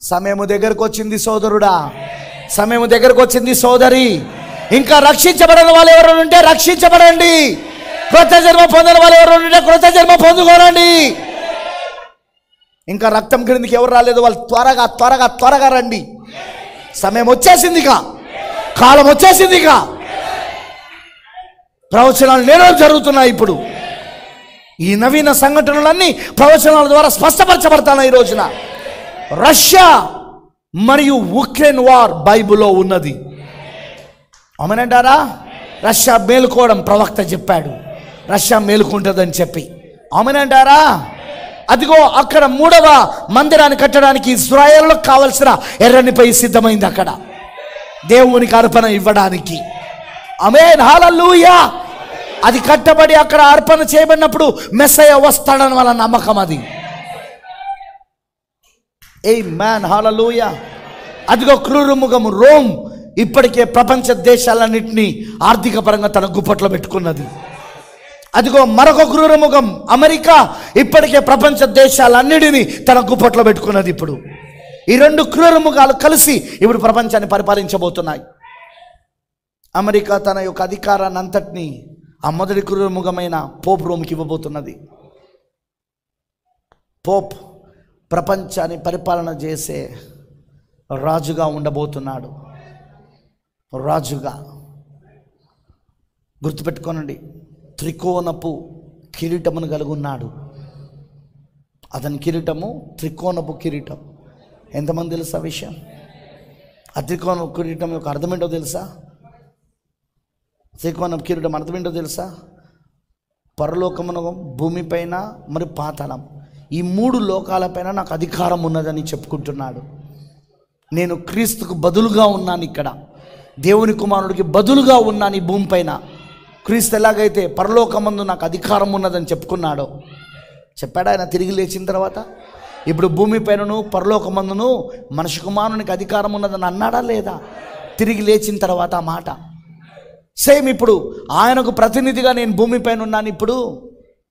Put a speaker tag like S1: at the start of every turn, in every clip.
S1: సమయము దగ్గరకు వచ్చింది సోదరుడా, సమయము దగ్గరకు వచ్చింది సోదరి. ఇంకా రక్షించబడిన వాళ్ళు ఎవరు ఉంటే రక్షించబడండి. కృత జన్మ పొందిన వాళ్ళు ఎవరు ఉంటే కృత జన్మ పొందుకోరండి. ఇంకా రక్తం క్రిందికి ఎవరు రాలేదు వాళ్ళు త్వరగా త్వరగా త్వరగా రండి. సమయం వచ్చేసింది, కాలం వచ్చేసింది. ప్రవచనాలు నేనే జరుగుతున్నాయి. ఇప్పుడు ఈ నవీన సంఘటనలన్నీ ప్రవచనాల ద్వారా స్పష్టపరచబడతాయి. ఈ రోజున రష్యా మరియు ఉక్రెయిన్ వార్ బైబిల్లో ఉన్నది. అవునంటారా? రష్యా మేలుకోవడం ప్రవక్త చెప్పాడు, రష్యా మేలుకుంటుందని చెప్పి. అవునంటారా? అదిగో అక్కడ 3వ మందిరాన్ని కట్టడానికి ఇశ్రాయేలులో కావలసిన ఎర్రనిపై సిద్ధమైంది అక్కడ దేవునికి అర్పణ ఇవ్వడానికి. ఆమేన్, హల్లెలూయా. అది కట్టబడి అక్కడ అర్పణ చేయబడినప్పుడు మెస్సయ్య వస్తాడని వాళ్ళ నమ్మకం అది. ఆమేన్, హల్లెలూయా. అదిగో క్రూరముఖము రోమ్ ఇప్పటికే ప్రపంచ దేశాలన్నింటినీ ఆర్థిక పరంగా తన గుప్పట్లో పెట్టుకున్నది. అదిగో మరొక క్రూరముఖం అమెరికా ఇప్పటికే ప్రపంచ దేశాలన్నిటినీ తన గుప్పట్లో పెట్టుకున్నది. ఇప్పుడు ఈ 2 క్రూరముఖాలు కలిసి ఇప్పుడు ప్రపంచాన్ని పరిపాలించబోతున్నాయి. అమెరికా తన యొక్క అధికారాన్ని అంతటినీ ఆ మొదటి క్రూరముఖమైన పోప్ రోమ్కి ఇవ్వబోతున్నది. పోప్ ప్రపంచాన్ని పరిపాలన చేసే రాజుగా ఉండబోతున్నాడు. రాజుగా గుర్తుపెట్టుకోనండి, త్రికోణపు కిరీటమును కలిగి ఉన్నాడు. అతని కిరీటము త్రికోణపు కిరీటం. ఎంతమంది తెలుసా విషయం? ఆ త్రికోణపు కిరీటం యొక్క అర్థం ఏంటో తెలుసా? త్రికోణపు కిరీటం అర్థం ఏంటో తెలుసా? పరలోకమున, భూమిపైన మరియు పాతాళం, ఈ 3 లోకాలపైన నాకు అధికారం ఉన్నదని చెప్పుకుంటున్నాడు. నేను క్రీస్తుకు బదులుగా ఉన్నాను, ఇక్కడ దేవుని కుమారుడికి బదులుగా ఉన్నాను ఈ భూమిపైన. క్రీస్తు ఎలాగైతే పరలోకమందు నాకు అధికారం ఉన్నదని చెప్పుకున్నాడో, చెప్పాడు ఆయన తిరిగి లేచిన తర్వాత. ఇప్పుడు భూమిపైనను పరలోకమందును మనిషి కుమారునికి అధికారం ఉన్నదని అన్నాడా లేదా? తిరిగి లేచిన తర్వాత ఆ మాట సేమ్. ఇప్పుడు ఆయనకు ప్రతినిధిగా నేను భూమిపైన ఉన్నాను. ఇప్పుడు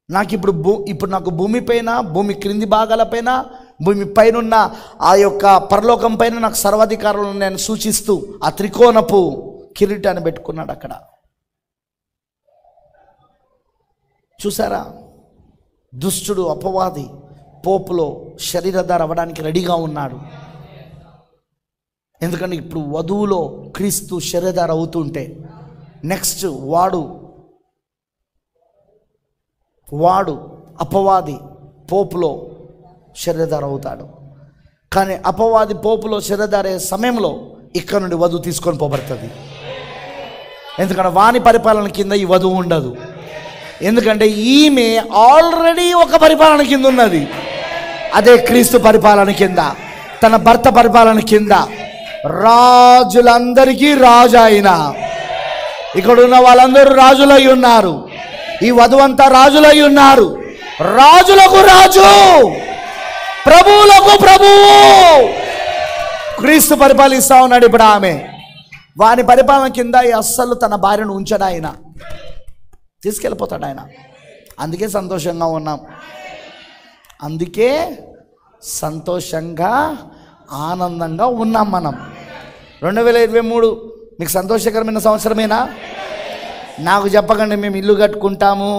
S1: నాకు భూమిపైన, భూమి క్రింది భాగాలపైన, భూమి పైన ఆ యొక్క పరలోకం పైన నాకు సర్వాధికారులను నేను సూచిస్తూ ఆ త్రికోణపు కిరీటాన్ని పెట్టుకున్నాడు అక్కడ. చూసారా? దుష్టుడు అపవాది పోపులో శరీరధార అవ్వడానికి రెడీగా ఉన్నాడు. ఎందుకంటే ఇప్పుడు వధువులో క్రీస్తు శరీరధార అవుతుంటే నెక్స్ట్ వాడు అపవాది పోపులో శరీరధార అవుతాడు. కానీ అపవాది పోపులో శరీరధార అయ్యే సమయంలో ఇక్కడ నుండి వధువు తీసుకొని పోబడుతుంది. ఎందుకంటే వాని పరిపాలన కింద ఈ వధువు ఉండదు. ఎందుకంటే ఈమె ఆల్రెడీ ఒక పరిపాలన కింద ఉన్నది. అదే క్రీస్తు పరిపాలన కింద, తన భర్త పరిపాలన కింద. రాజులందరికీ రాజు ఆయన. ఇక్కడ ఉన్న వాళ్ళందరూ రాజులై ఉన్నారు. ఈ వధువంతా రాజులై ఉన్నారు. రాజులకు రాజు, ప్రభువులకు ప్రభువు క్రీస్తు పరిపాలిస్తా ఉన్నాడు. ఇప్పుడు ఆమె వాని పరిపాలన కింద అస్సలు తన భార్యను ఉంచాడు ఆయన, తీసుకెళ్ళిపోతాడు ఆయన. అందుకే సంతోషంగా ఉన్నాం, అందుకే సంతోషంగా ఆనందంగా ఉన్నాం మనం. 2023 మీకు సంతోషకరమైన సంవత్సరమేనా? నాకు చెప్పకండి మేము ఇల్లు కట్టుకుంటాము,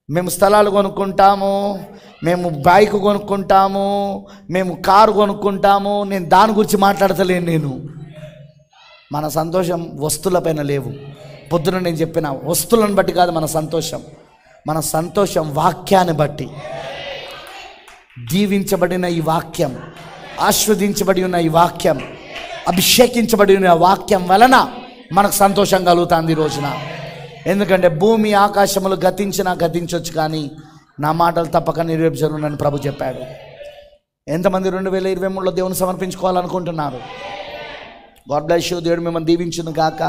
S1: మేము స్థలాలు కొనుక్కుంటాము, మేము బైక్ కొనుక్కుంటాము, మేము కారు కొనుక్కుంటాము. నేను దాని గురించి మాట్లాడతలేను. మన సంతోషం వస్తువులపైన లేవు. పొద్దున నేను చెప్పిన వస్తువులను బట్టి కాదు మన సంతోషం. మన సంతోషం వాక్యాన్ని బట్టి. దీవించబడిన ఈ వాక్యం, ఆస్వాదించబడి ఉన్న ఈ వాక్యం, అభిషేకించబడి ఉన్న వాక్యం వలన మనకు సంతోషం కలుగుతుంది ఈ రోజున. ఎందుకంటే భూమి ఆకాశములు గతించవచ్చు, కానీ నా మాటలు తప్పక నెరవేర్చనునని ప్రభు చెప్పాడు. ఎంతమంది 2023లో దేవుని సమర్పించుకోవాలనుకుంటున్నారు? God bless you. దేవుడు మిమ్మల్ని దీవించును గాక.